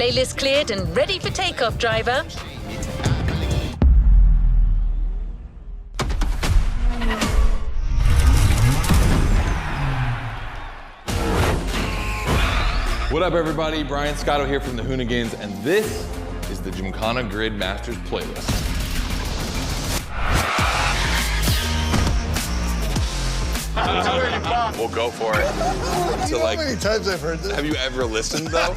Playlist cleared and ready for takeoff, driver. What up, everybody? Brian Scotto here from the Hoonigans, and this is the GYMKHANA GRID MASTERS playlist. We'll go for it. You know how many times I've heard this? Have you ever listened, though?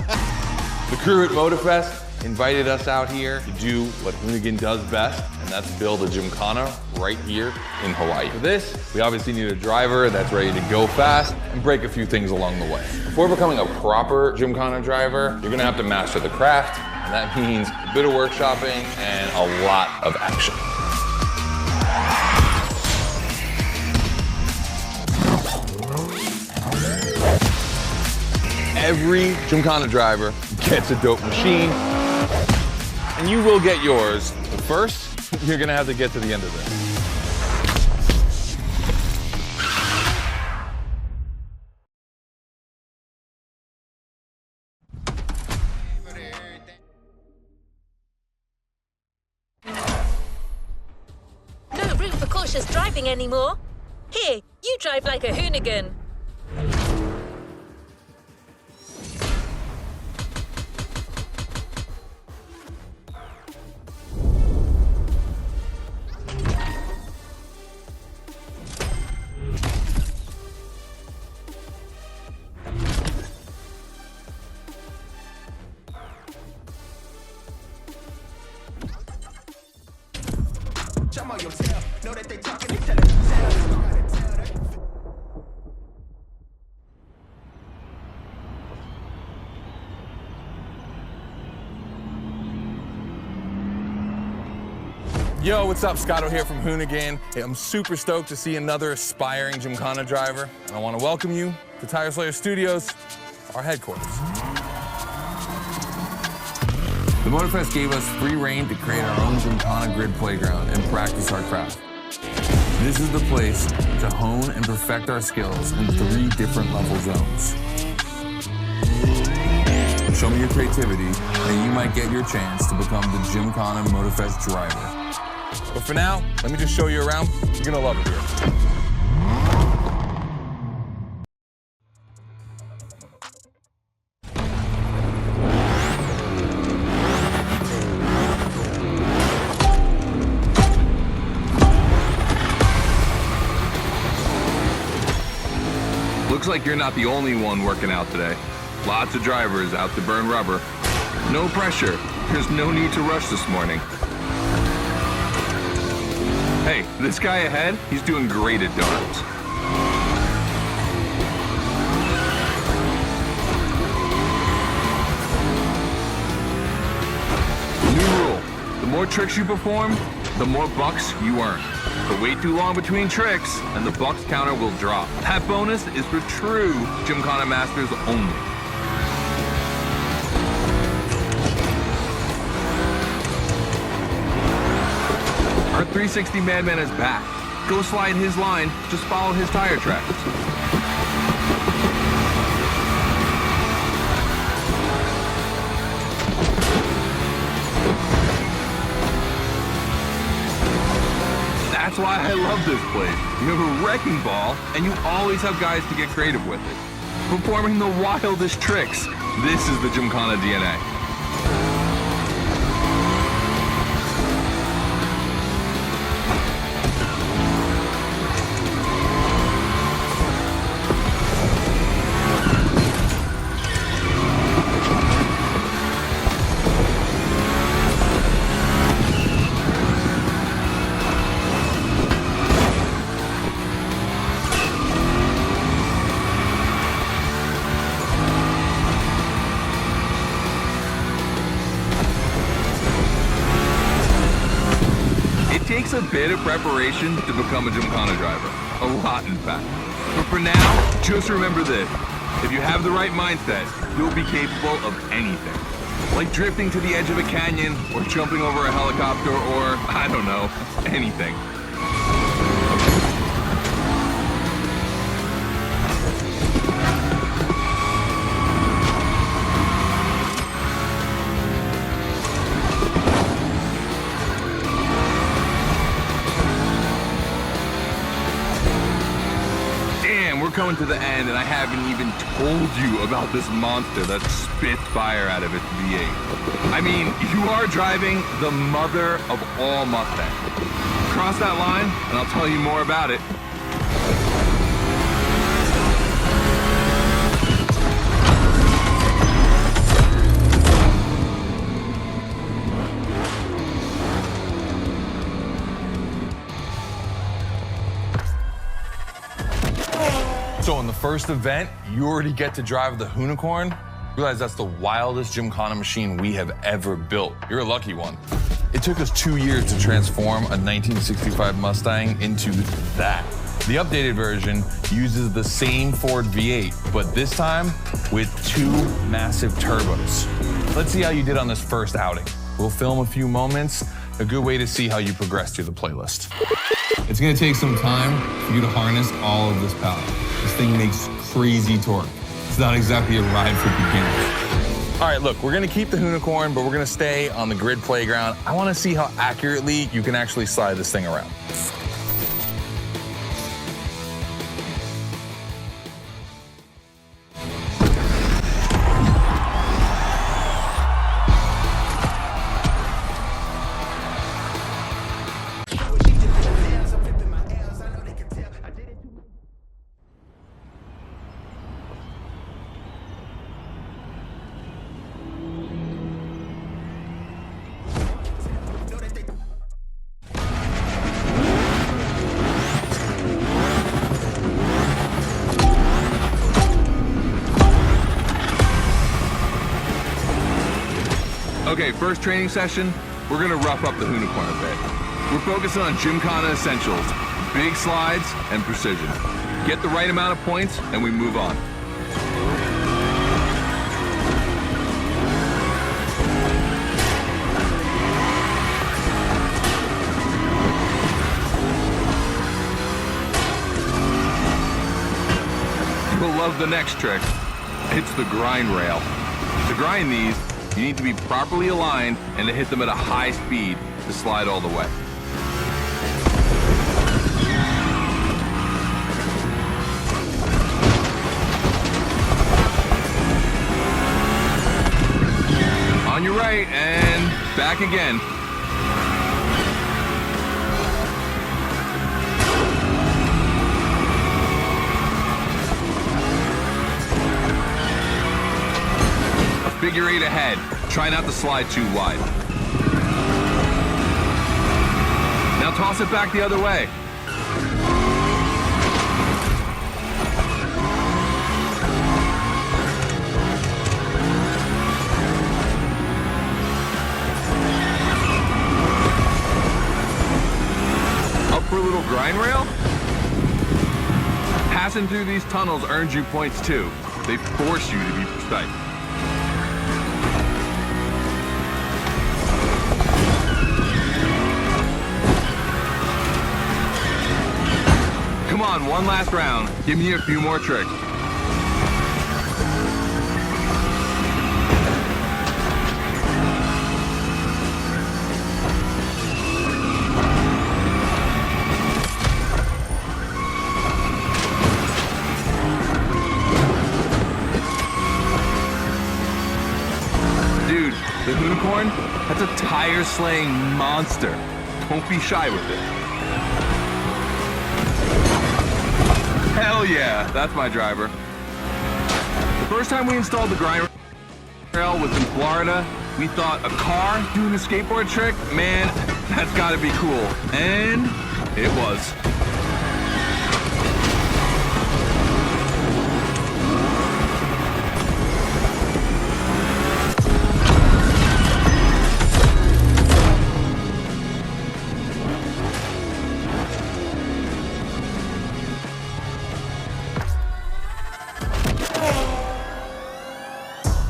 The crew at MotorFest invited us out here to do what Hoonigan does best, and that's build a GYMKHANA right here in Hawaii. For this, we obviously need a driver that's ready to go fast and break a few things along the way. Before becoming a proper GYMKHANA driver, you're gonna have to master the craft, and that means a bit of workshopping and a lot of action. Every GYMKHANA driver gets a dope machine, and you will get yours. But first, you're gonna have to get to the end of this. No room for cautious driving anymore. Here, you drive like a Hoonigan. Yo, what's up? Scotto here from Hoonigan. Hey, I'm super stoked to see another aspiring GYMKHANA driver, and I want to welcome you to Tire Slayer Studios, our headquarters. The MotorFest gave us free reign to create our own GYMKHANA grid playground and practice our craft. This is the place to hone and perfect our skills in 3 different level zones. Show me your creativity, and you might get your chance to become the GYMKHANA MotorFest driver. But for now, let me just show you around. You're gonna love it here. Looks like you're not the only one working out today. Lots of drivers out to burn rubber. No pressure. There's no need to rush this morning. Hey, this guy ahead, he's doing great at donuts. New rule, the more tricks you perform, the more bucks you earn. But wait too long between tricks, and the bucks counter will drop. That bonus is for true GYMKHANA Masters only. Our 360 Madman is back. Go slide his line, just follow his tire tracks. That's why I love this place. You have a wrecking ball, and you always have guys to get creative with it. Performing the wildest tricks. This is the GYMKHANA DNA. It takes a bit of preparation to become a GYMKHANA driver. A lot, in fact. But for now, just remember this. If you have the right mindset, you'll be capable of anything. Like drifting to the edge of a canyon, or jumping over a helicopter, or, I don't know, anything. coming to the end, and I haven't even told you about this monster that spits fire out of its V8. I mean, you are driving the mother of all Mustangs. Cross that line, and I'll tell you more about it. So in the first event, you already get to drive the Hoonigan. Realize that's the wildest GYMKHANA machine we have ever built. You're a lucky one. It took us 2 years to transform a 1965 Mustang into that. The updated version uses the same Ford V8, but this time with 2 massive turbos. Let's see how you did on this first outing. We'll film a few moments, a good way to see how you progress through the playlist. It's gonna take some time for you to harness all of this power. This thing makes crazy torque. It's not exactly a ride for beginners. All right, look, we're gonna keep the Hoonigan, but we're gonna stay on the grid playground. I wanna see how accurately you can actually slide this thing around. Okay, first training session, we're gonna rough up the Hoonigan a bit. We're focusing on GYMKHANA essentials, big slides and precision. Get the right amount of points and we move on. You'll love the next trick. It's the grind rail. To grind these, you need to be properly aligned and to hit them at a high speed to slide all the way. On your right and back again. Figure 8 ahead. Try not to slide too wide. Now toss it back the other way. Up for a little grind rail? Passing through these tunnels earns you points too. They force you to be precise. Come on, one last round. Give me a few more tricks. Dude, the Hoonigan, that's a tire-slaying monster. Don't be shy with it. Hell yeah, that's my driver. The first time we installed the grind rail was in Florida. We thought a car doing a skateboard trick? Man, that's gotta be cool. And it was.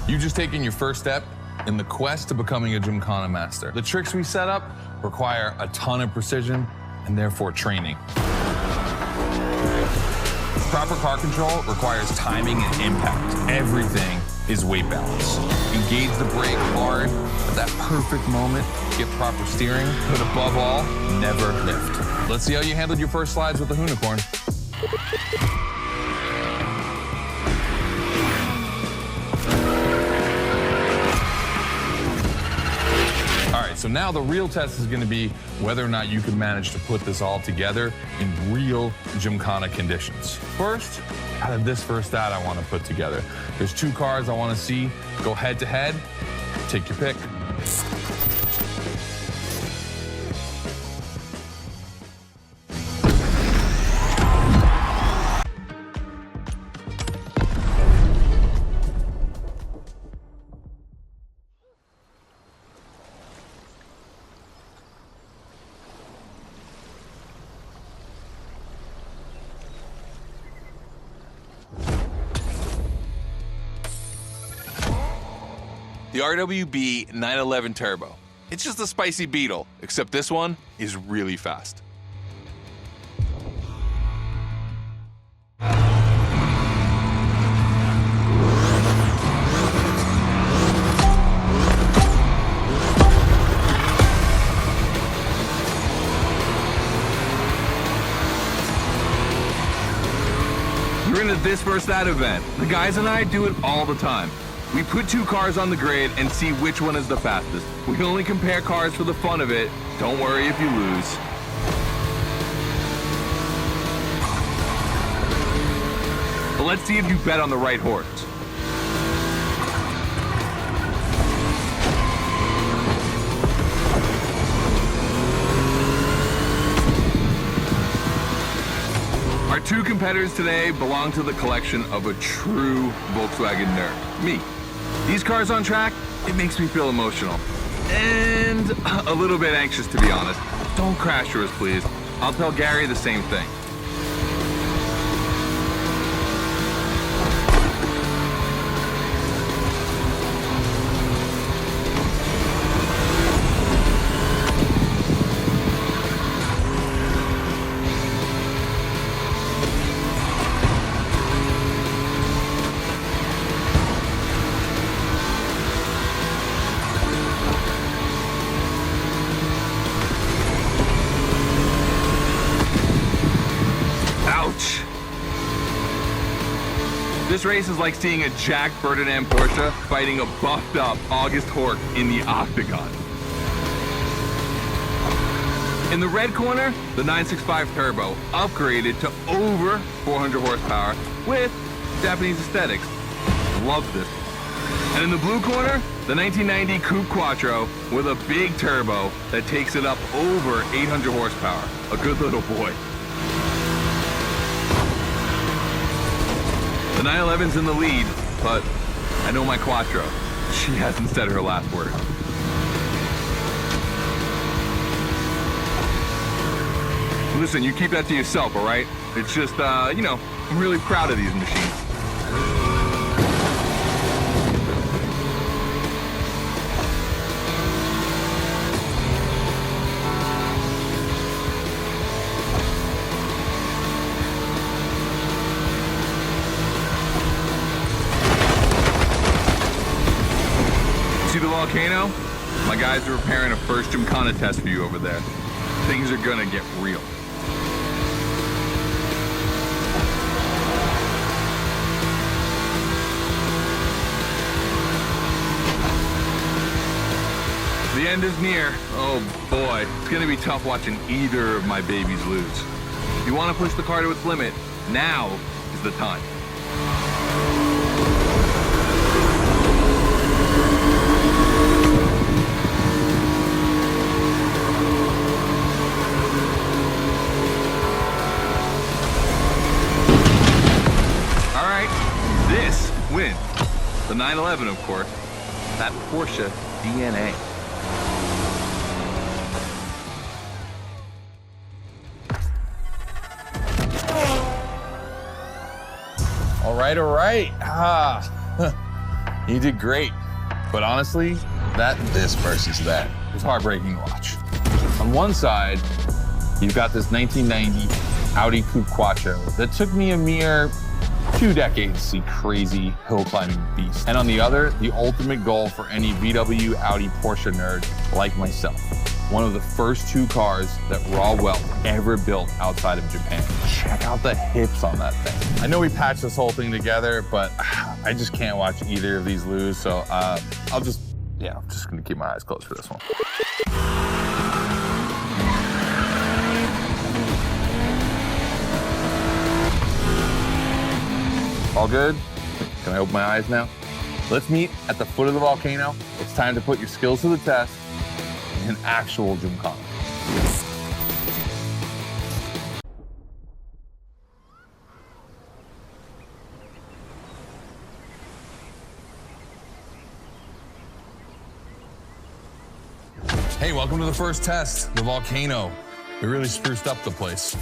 You've just taken your first step in the quest to becoming a GYMKHANA master. The tricks we set up require a ton of precision and therefore training. Proper car control requires timing and impact. Everything is weight balance. Engage the brake hard at that perfect moment, get proper steering, but above all, never lift. Let's see how you handled your first slides with the Hoonigan. now the real test is gonna be whether or not you can manage to put this all together in real GYMKHANA conditions. First, out of this first stat I wanna put together. There's 2 cars I wanna see go head to head. Take your pick. The RWB 911 Turbo. It's just a spicy Beetle, except this one is really fast. You're into this first that event. The guys and I do it all the time. We put 2 cars on the grid and see which one is the fastest. We only compare cars for the fun of it. Don't worry if you lose. But let's see if you bet on the right horse. Our 2 competitors today belong to the collection of a true Volkswagen nerd, me. These cars on track, it makes me feel emotional. And a little bit anxious, to be honest. Don't crash yours, please. I'll tell Gary the same thing. This race is like seeing a Jack Ferdinand Porsche fighting a buffed up August Hork in the octagon. In the red corner, the 965 Turbo, upgraded to over 400 horsepower with Japanese aesthetics. Love this. And in the blue corner, the 1990 Coupe Quattro with a big turbo that takes it up over 800 horsepower. A good little boy. The 911's in the lead, but I know my Quattro. She hasn't said her last word. Listen, you keep that to yourself, all right? It's just, you know, I'm really proud of these machines. See the volcano? My guys are preparing a first GYMKHANA test for you over there. Things are gonna get real. The end is near. Oh boy, it's gonna be tough watching either of my babies lose. If you wanna push the car to its limit, now is the time. All right, this wins. The 911, of course. That Porsche DNA. All right. You did great. But honestly, this versus that was heartbreaking to watch. On one side, you've got this 1990 Audi Coupe Quattro that took me a mere 2 decades to see crazy hill climbing beast. And on the other, the ultimate goal for any VW, Audi, Porsche nerd like myself. One of the first 2 cars that Raw Weld ever built outside of Japan. Check out the hips on that thing. I know we patched this whole thing together, but I just can't watch either of these lose. So I'm just gonna keep my eyes closed for this one. All good? Can I open my eyes now? Let's meet at the foot of the volcano. It's time to put your skills to the test in actual GYMKHANA. Hey, welcome to the first test, the volcano. We really spruced up the place.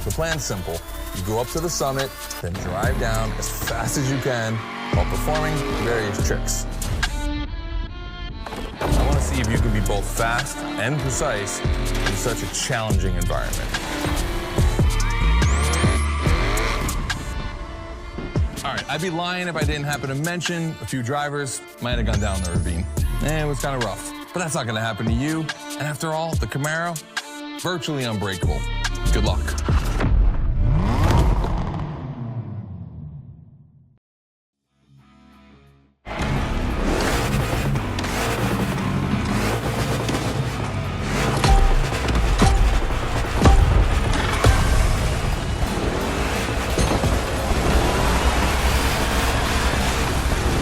The plan's simple. You go up to the summit, then drive down as fast as you can while performing various tricks. I want to see if you can be both fast and precise in such a challenging environment. All right, I'd be lying if I didn't happen to mention a few drivers might have gone down the ravine. It was kind of rough. But that's not going to happen to you. And after all, the Camaro, virtually unbreakable. Good luck.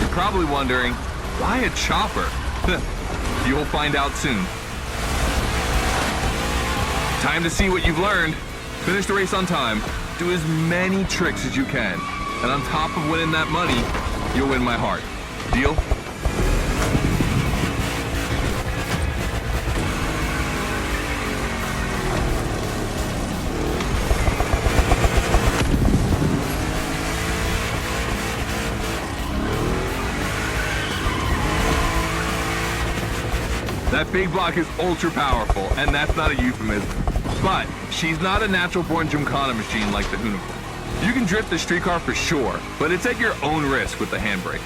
You're probably wondering, why a chopper? You'll find out soon. Time to see what you've learned. Finish the race on time. Do as many tricks as you can. And on top of winning that money, you'll win my heart. Deal? That big block is ultra powerful, and that's not a euphemism. But she's not a natural-born GYMKHANA machine like the HOONIGAN. You can drift the streetcar for sure, but it's at your own risk with the handbrake.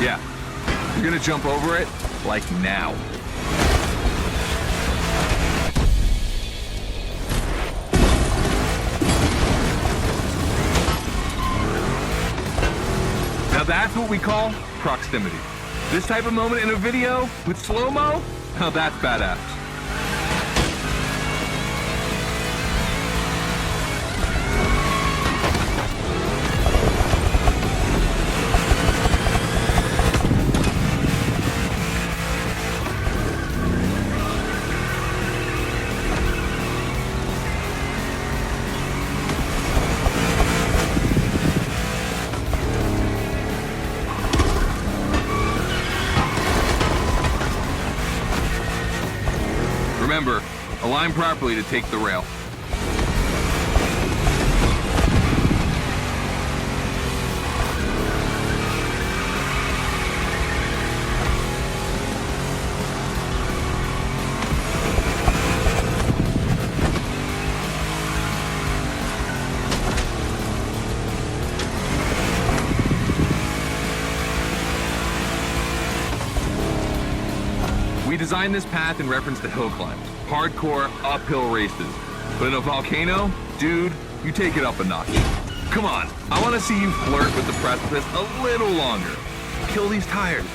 Yeah, you're gonna jump over it, like now. Now that's what we call proximity. This type of moment in a video with slow-mo, now that's badass. Remember, align properly to take the rail. We designed this path in reference to hill climbs, hardcore uphill races. But in a volcano, dude, you take it up a notch. Come on, I want to see you flirt with the precipice a little longer. Kill these tires.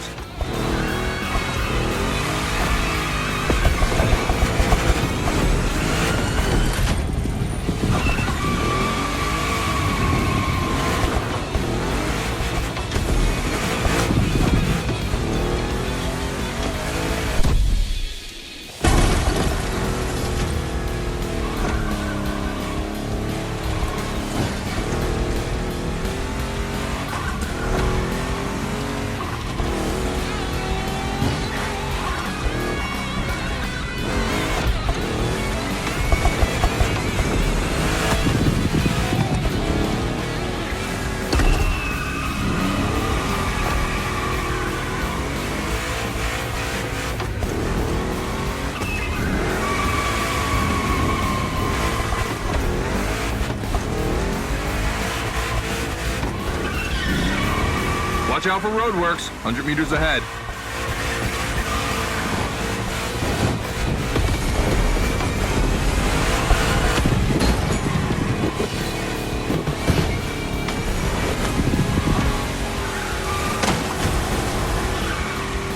Watch out for roadworks, 100 meters ahead.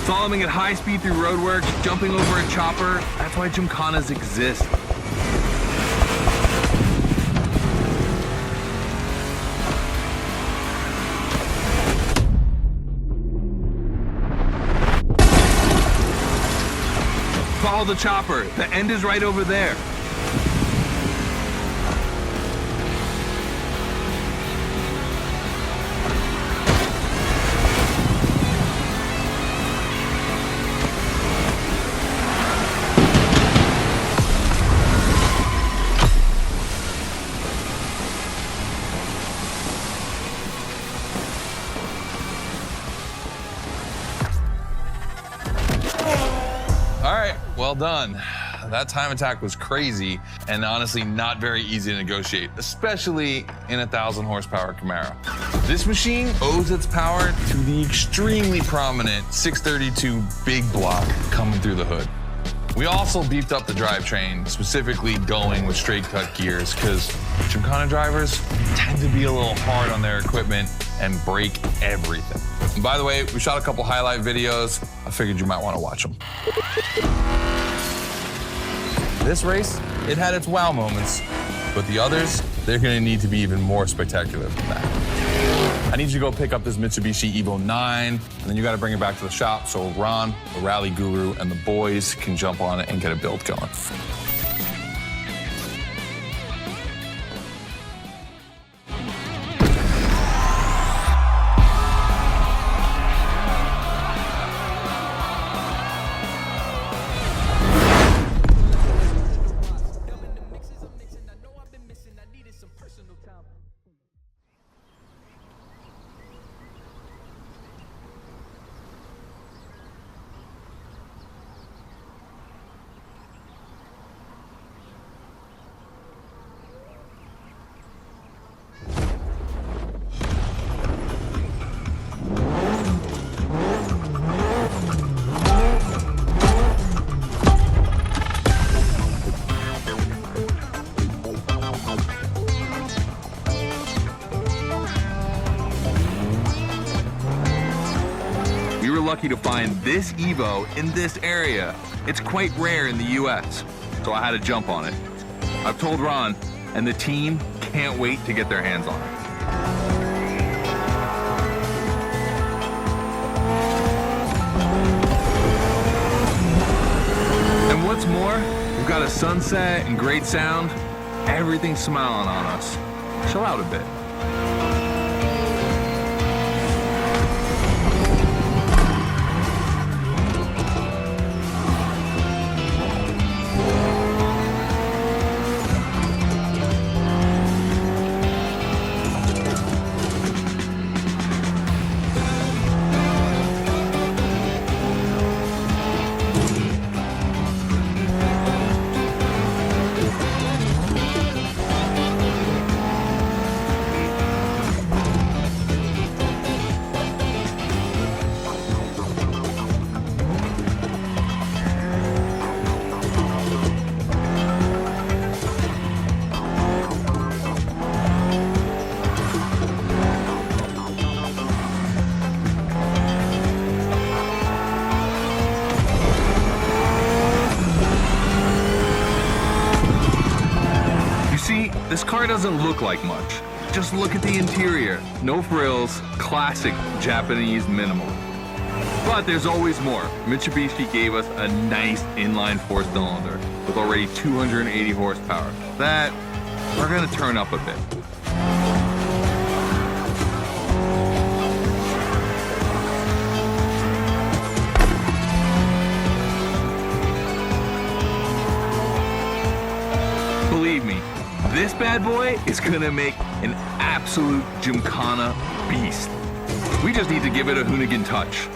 Following at high speed through roadworks, jumping over a chopper, that's why Gymkhanas exist. Follow the chopper. The end is right over there. Well done. That time attack was crazy and honestly not very easy to negotiate, especially in a 1,000 horsepower Camaro. This machine owes its power to the extremely prominent 632 big block coming through the hood. We also beefed up the drivetrain, specifically going with straight cut gears, because Gymkhana drivers tend to be a little hard on their equipment and break everything. And by the way, we shot a couple highlight videos. I figured you might want to watch them. This race, it had its wow moments, but the others, they're gonna need to be even more spectacular than that. I need you to go pick up this Mitsubishi Evo 9, and then you gotta bring it back to the shop so Ron, the rally guru, and the boys can jump on it and get a build going. Lucky to find this Evo in this area. It's quite rare in the US, so I had to jump on it. I've told Ron, and the team can't wait to get their hands on it. And what's more, we've got a sunset and great sound. Everything's smiling on us. Chill out a bit. This car doesn't look like much. Just look at the interior. No frills, classic Japanese minimal. But there's always more. Mitsubishi gave us a nice inline four-cylinder with already 280 horsepower. That we're gonna turn up a bit. Believe me, this bad boy is gonna make an absolute Gymkhana beast. We just need to give it a Hoonigan touch.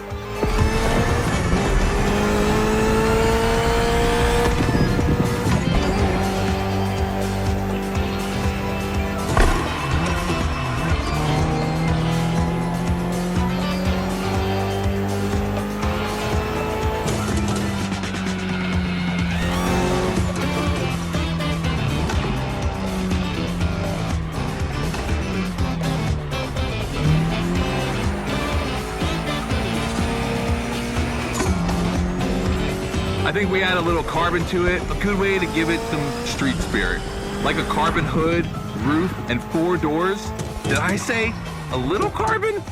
I think we add a little carbon to it, a good way to give it some street spirit. Like a carbon hood, roof, and 4 doors. Did I say a little carbon?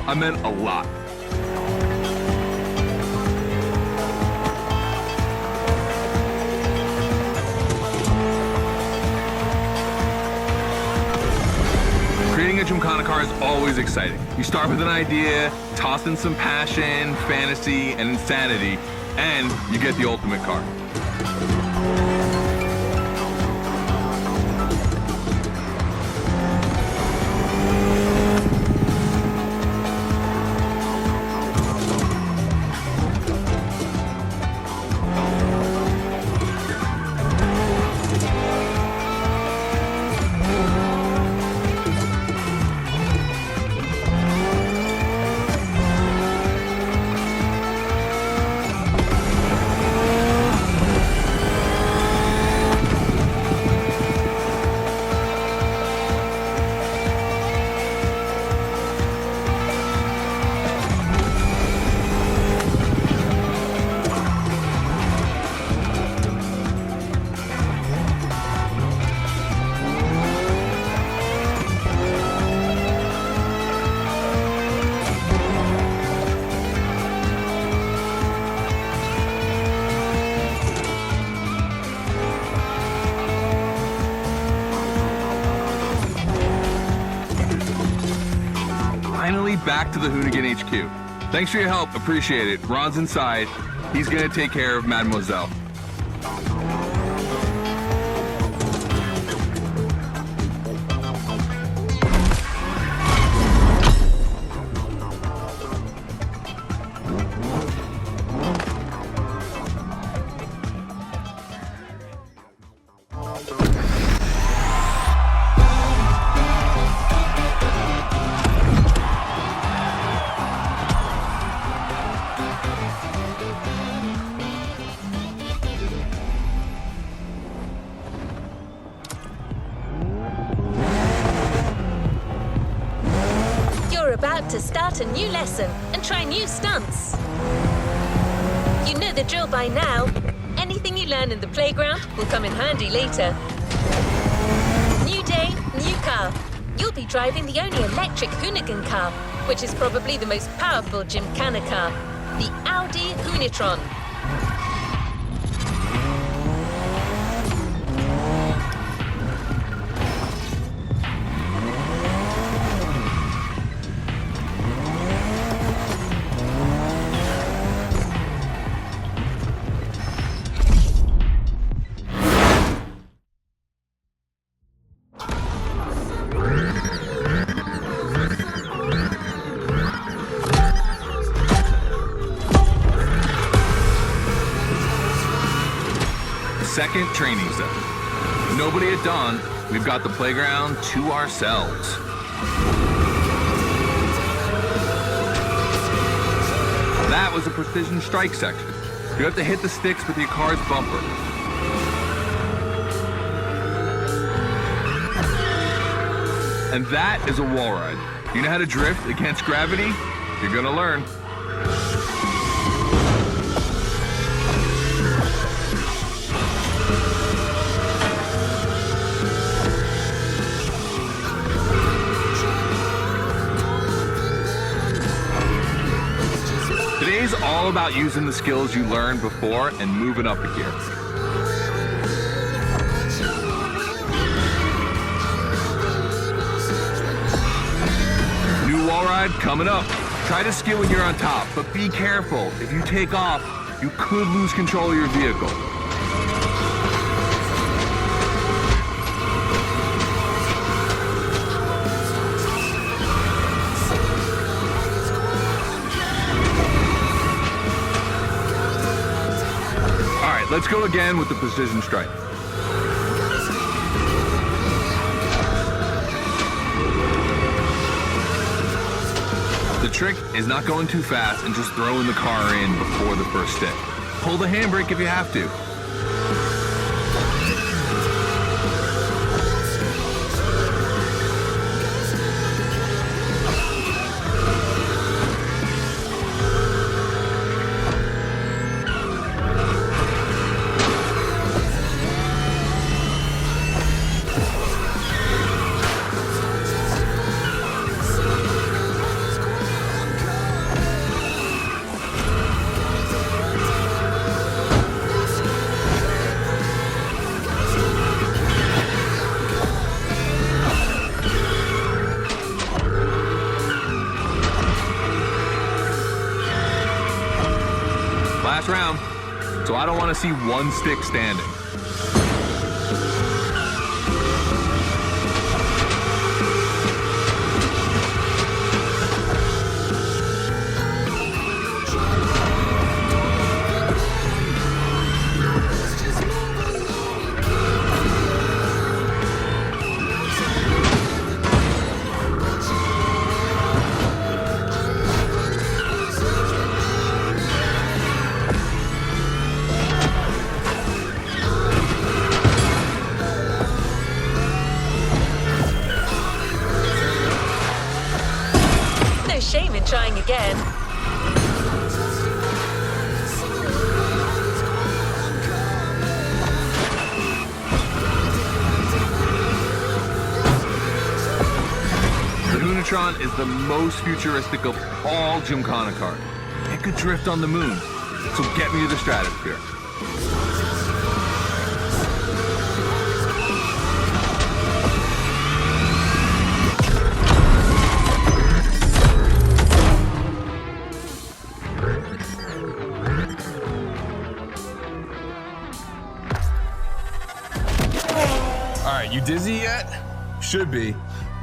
I meant a lot. Creating a GYMKHANA car is always exciting. You start with an idea, toss in some passion, fantasy, and insanity, and you get the ultimate car. Finally back to the Hoonigan HQ. Thanks for your help, appreciate it. Ron's inside. He's gonna take care of Mademoiselle. About to start a new lesson and try new stunts. You know the drill by now. Anything you learn in the playground will come in handy later. New day, new car. You'll be driving the only electric Hoonigan car, which is probably the most powerful GYMKHANA car, the Audi Hoonitron. Second training zone. Nobody at dawn. We've got the playground to ourselves. That was a precision strike section. You have to hit the sticks with your car's bumper. And that is a wall ride. You know how to drift against gravity? You're gonna learn. Today's all about using the skills you learned before and moving up a gear. New wall ride coming up. Try to skid when you're on top, but be careful. If you take off, you could lose control of your vehicle. Let's go again with the precision strike. The trick is not going too fast and just throwing the car in before the first stick. Pull the handbrake if you have to. last round, so I don't want to see one stick standing. No shame in trying again. The Hoonitron is the most futuristic of all GYMKHANA cars. It could drift on the moon, so get me to the stratosphere. All right, you dizzy yet? Should be.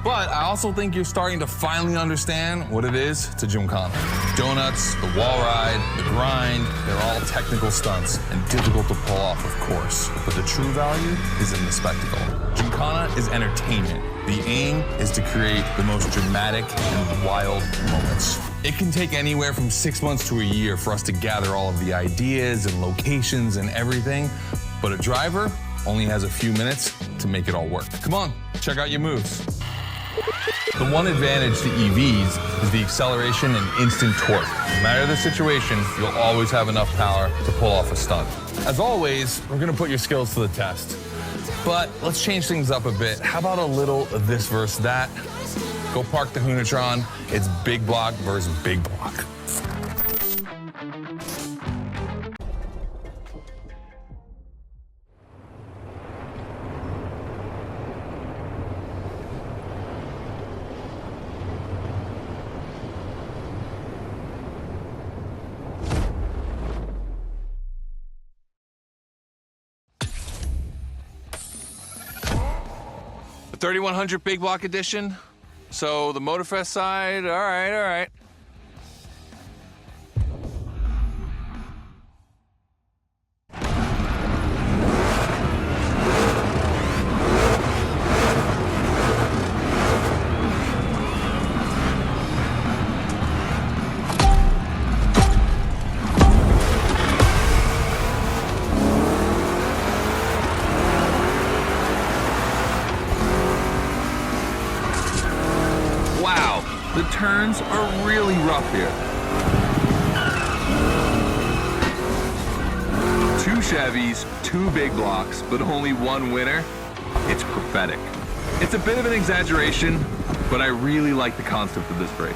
But I also think you're starting to finally understand what it is to GYMKHANA. Donuts, the wall ride, the grind, they're all technical stunts and difficult to pull off, of course. But the true value is in the spectacle. GYMKHANA is entertainment. The aim is to create the most dramatic and wild moments. It can take anywhere from 6 months to a year for us to gather all of the ideas and locations and everything. But a driver only has a few minutes to make it all work. Come on, check out your moves. The one advantage to EVs is the acceleration and instant torque. No matter the situation, you'll always have enough power to pull off a stunt. As always, we're gonna put your skills to the test. But let's change things up a bit. How about a little of this versus that? Go park the Hoonitron. It's big block versus big block. The 3100 Big Block Edition. So the Motorfest side, all right. The turns are really rough here. 2 Chevys, 2 big blocks, but only 1 winner. It's prophetic. It's a bit of an exaggeration, but I really like the concept of this race.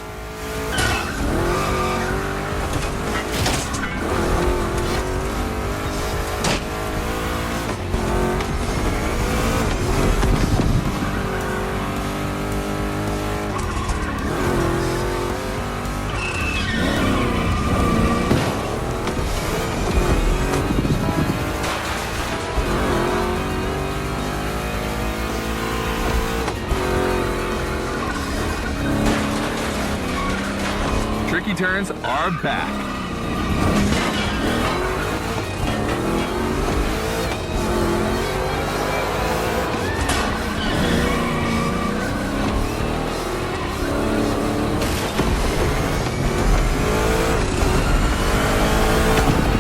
Tricky turns are back.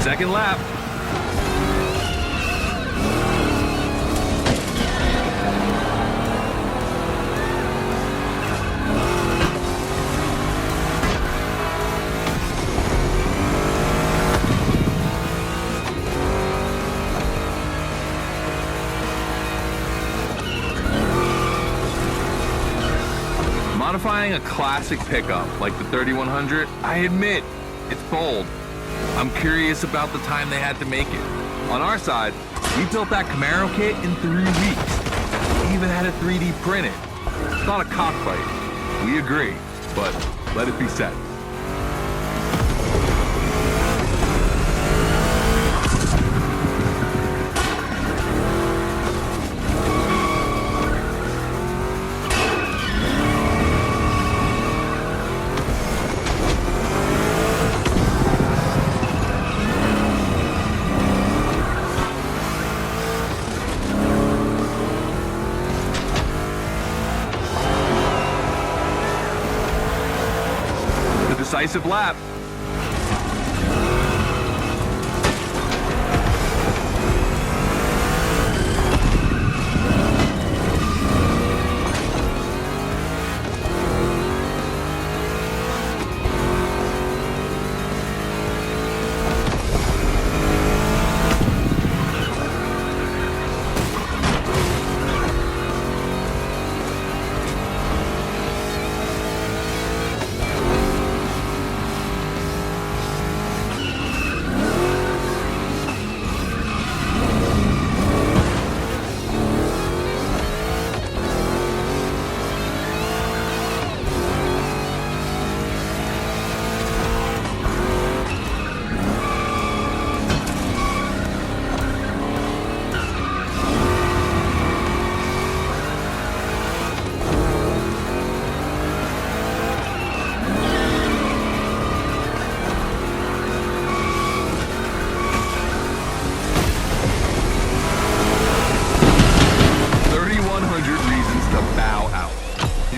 Second lap. Modifying a classic pickup like the 3100, I admit, it's bold. I'm curious about the time they had to make it. On our side, we built that Camaro kit in 3 weeks. We even had it 3D printed. It's not a cockfight. We agree, but let it be said. decisive lap.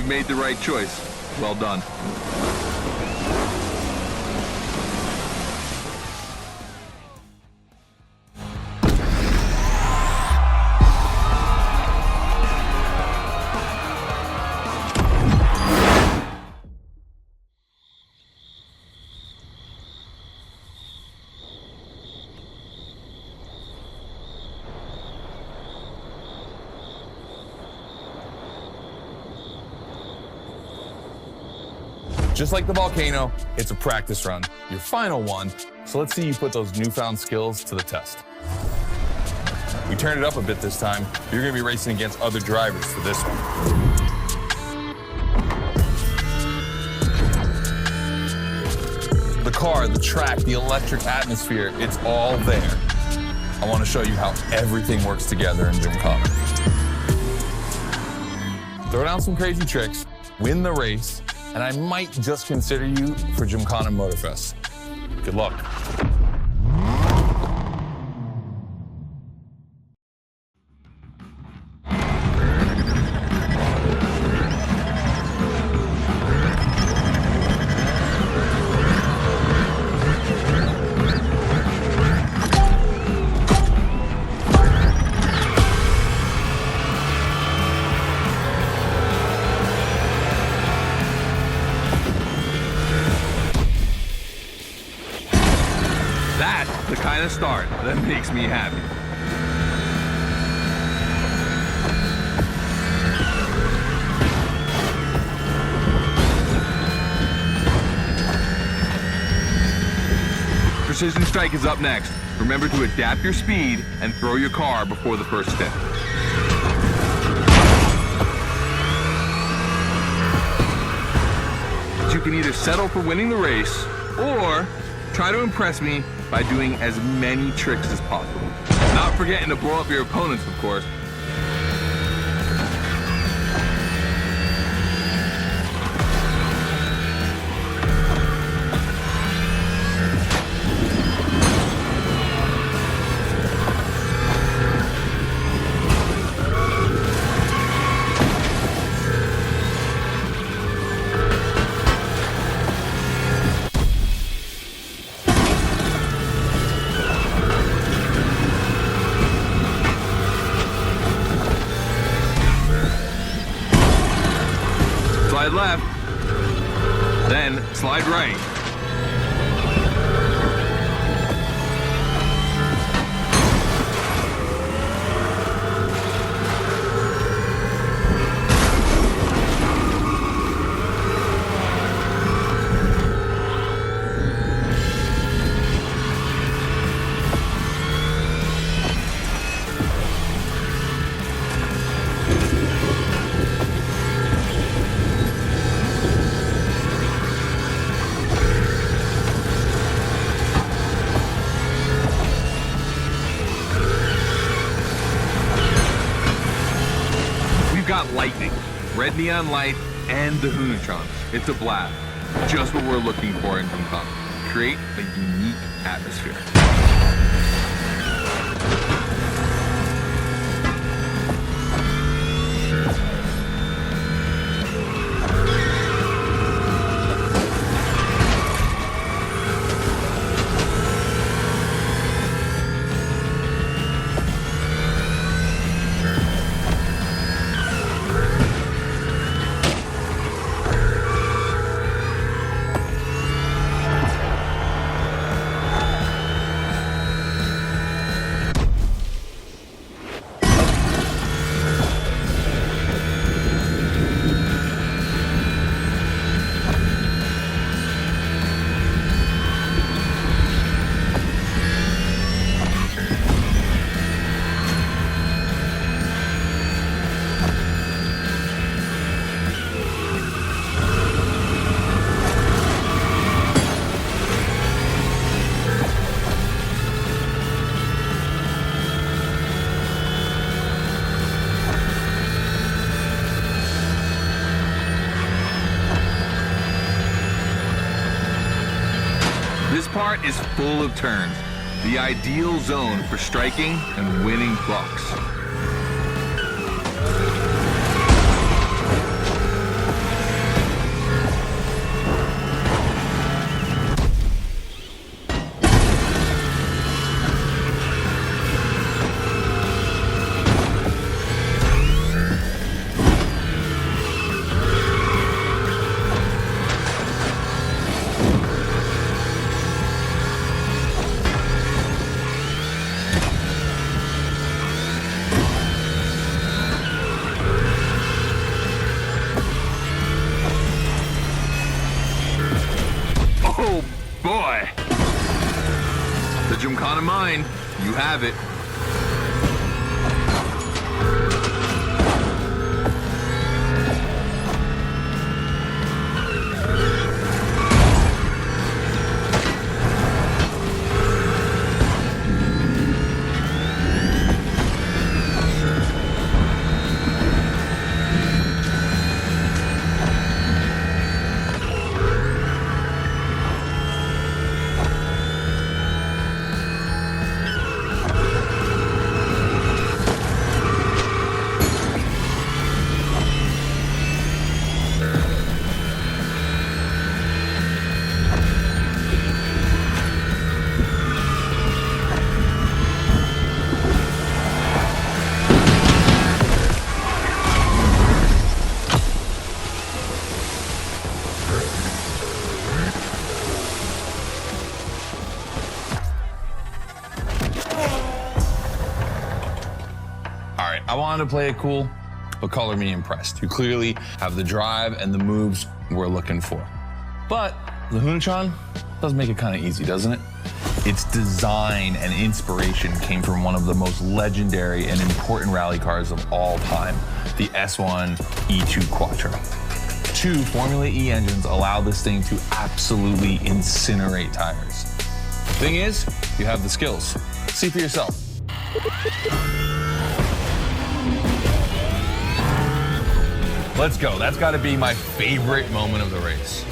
Made the right choice. Well done. Just like the volcano, it's a practice run, your final one, so let's see you put those newfound skills to the test. We turned it up a bit this time. You're gonna be racing against other drivers for this one. The car, the track, the electric atmosphere, it's all there. I wanna show you how everything works together in GYMKHANA. Throw down some crazy tricks, win the race, and I might just consider you for GYMKHANA Motor Fest. Good luck. The kind of start that makes me happy. Precision Strike is up next. Remember to adapt your speed and throw your car before the first step. You can either settle for winning the race or try to impress me by doing as many tricks as possible. Not forgetting to blow up your opponents, of course. Slide left, then slide right. Got lightning, red neon light, and the Hoonitron. It's a blast. Just what we're looking for in GYMKHANA. Create a unique atmosphere. This part is full of turns, the ideal zone for striking and winning bucks. Oh boy! The GYMKHANA mind, you have it. I wanted to play it cool, but color me impressed. You clearly have the drive and the moves we're looking for. But the HOONIGAN does make it kind of easy, doesn't it? Its design and inspiration came from one of the most legendary and important rally cars of all time, the S1 E2 Quattro. 2 Formula E engines allow this thing to absolutely incinerate tires. Thing is, you have the skills. See for yourself. Let's go. That's got to be my favorite moment of the race.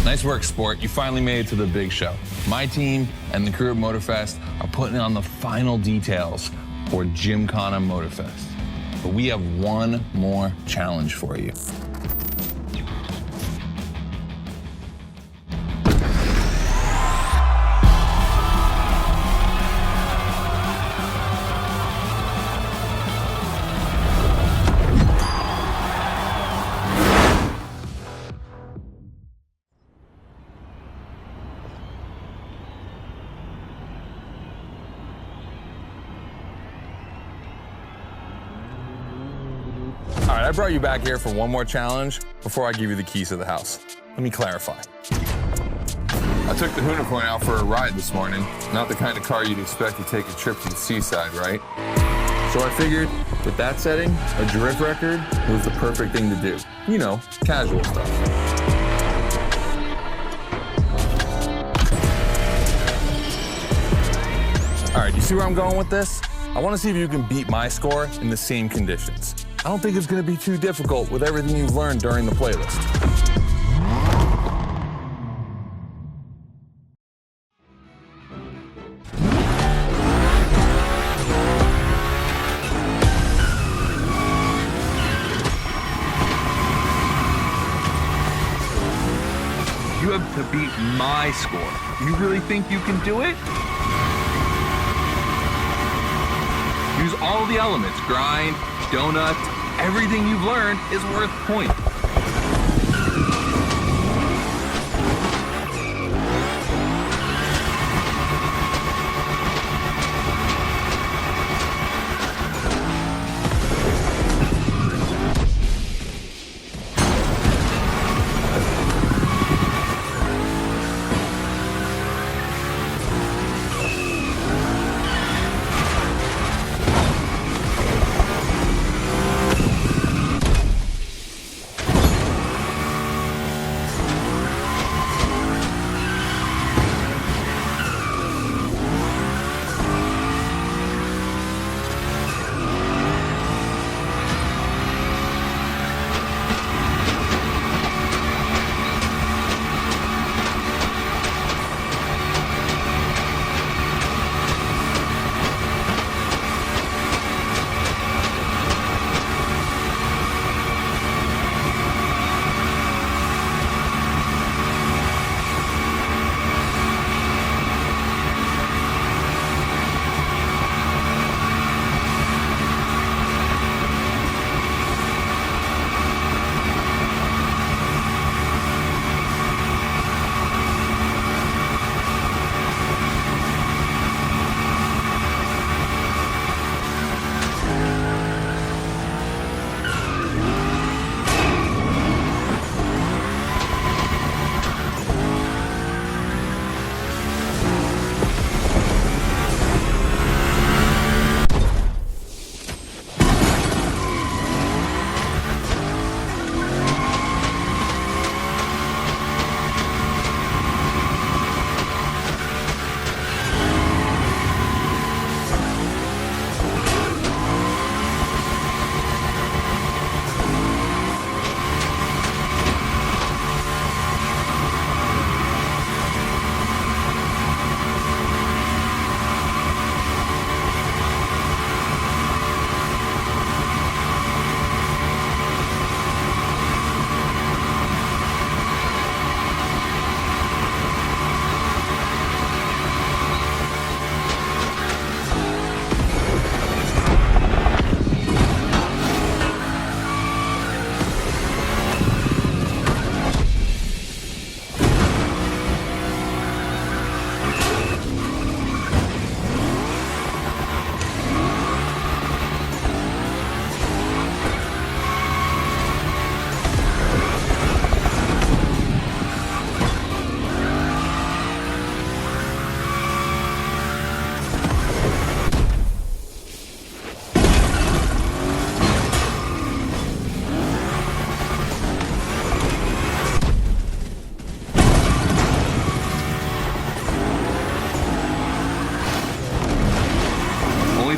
Nice work, Sport. You finally made it to the big show. My team and the crew at Motorfest are putting on the final details for GYMKHANA Motorfest. But we have one more challenge for you. All right, I brought you back here for one more challenge before I give you the keys to the house. Let me clarify. I took the HOONIGAN out for a ride this morning. Not the kind of car you'd expect to take a trip to the seaside, right? So I figured with that setting, a drift record was the perfect thing to do. You know, casual stuff. All right, you see where I'm going with this? I want to see if you can beat my score in the same conditions. I don't think it's going to be too difficult with everything you've learned during the playlist. You have to beat my score. You really think you can do it? Use all the elements, grind, donut, everything you've learned is worth points.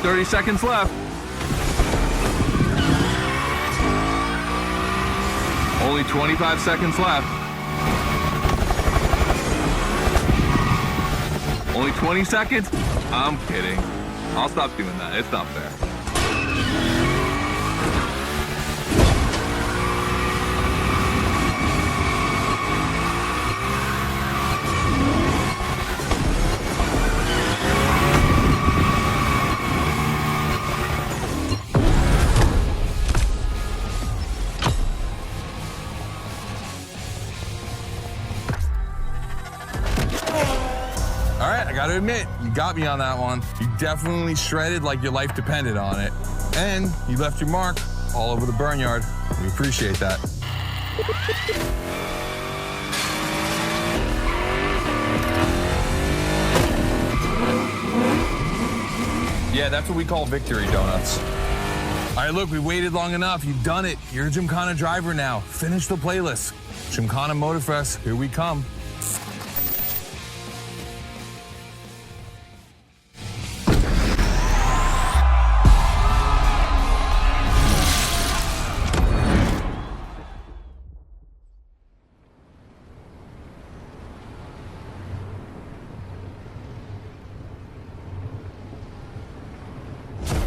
30 seconds left. Only 25 seconds left. Only 20 seconds? I'm kidding. I'll stop doing that. It's not fair. All right, I gotta admit, you got me on that one. You definitely shredded like your life depended on it. And you left your mark all over the burnyard. We appreciate that. Yeah, that's what we call victory donuts. All right, look, we waited long enough. You've done it. You're a GYMKHANA driver now. Finish the playlist. GYMKHANA Motor Fest, here we come.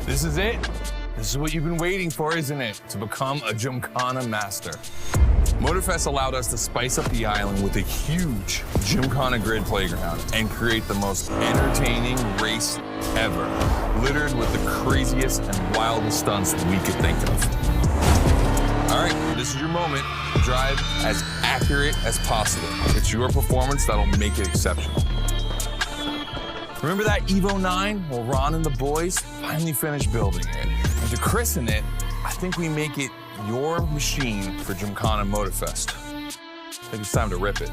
This is it. This is what you've been waiting for, isn't it? To become a GYMKHANA master. Motorfest allowed us to spice up the island with a huge GYMKHANA grid playground and create the most entertaining race ever, littered with the craziest and wildest stunts we could think of. All right, this is your moment. Drive as accurate as possible. It's your performance that'll make it exceptional. Remember that Evo 9? Well, Ron and the boys finally finished building it. And to christen it, I think we make it your machine for GYMKHANA Motorfest. I think it's time to rip it.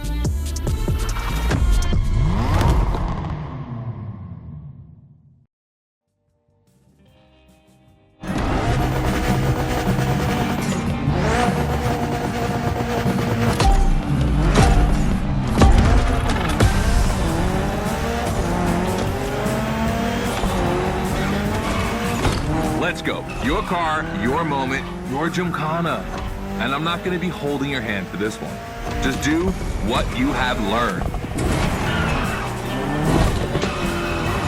Let's go. Your car, your moment, your GYMKHANA. And I'm not going to be holding your hand for this one. Just do what you have learned.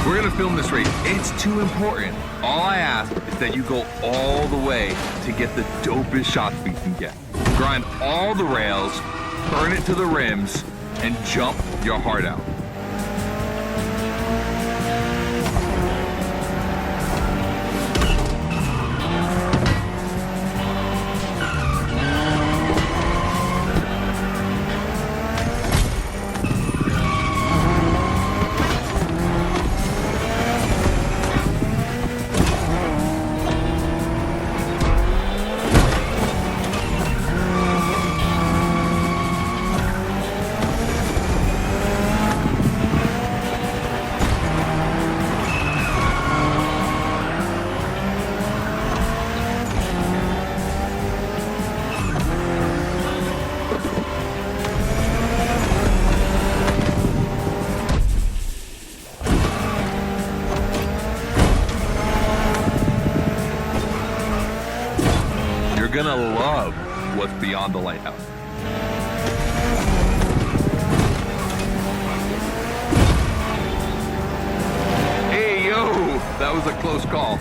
We're going to film this race. It's too important. All I ask is that you go all the way to get the dopest shots we can get. Grind all the rails, turn it to the rims, and jump your heart out. You're gonna love what's beyond the lighthouse. Hey, yo, that was a close call.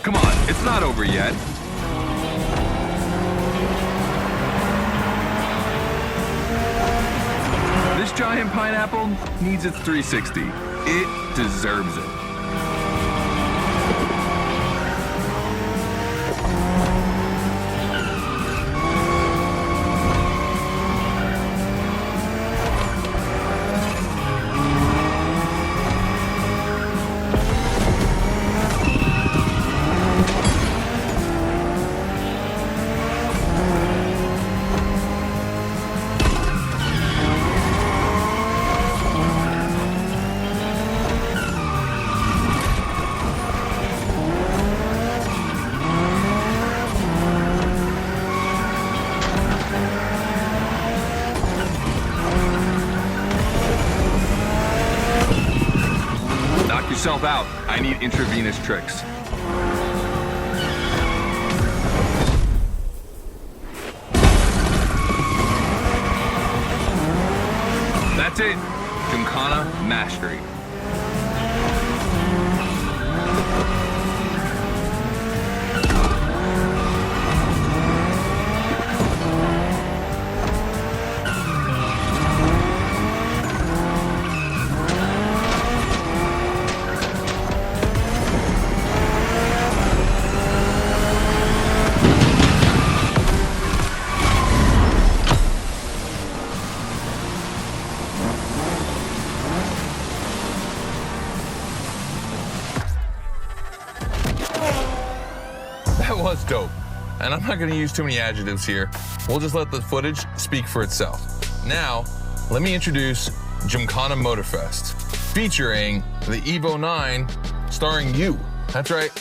Come on, it's not over yet. This giant pineapple needs its 360. It deserves it. yourself out. I need intravenous tricks. That's it. GYMKHANA Mastery. That was dope. And I'm not going to use too many adjectives here. We'll just let the footage speak for itself. Now, let me introduce GYMKHANA Motorfest, featuring the Evo 9 starring you. That's right.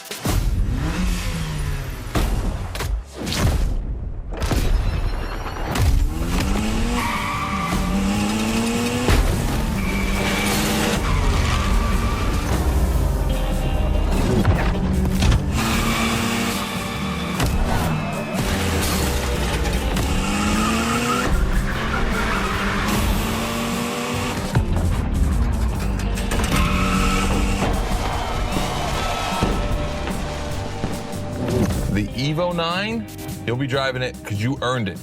The Evo 9, you'll be driving it because you earned it.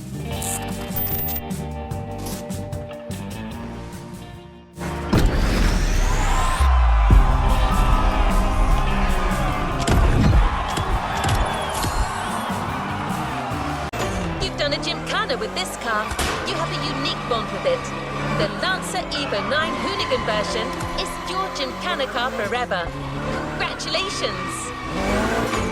You've done a GYMKHANA with this car. You have a unique bond with it. The Lancer Evo 9 Hoonigan version is your GYMKHANA car forever. Congratulations!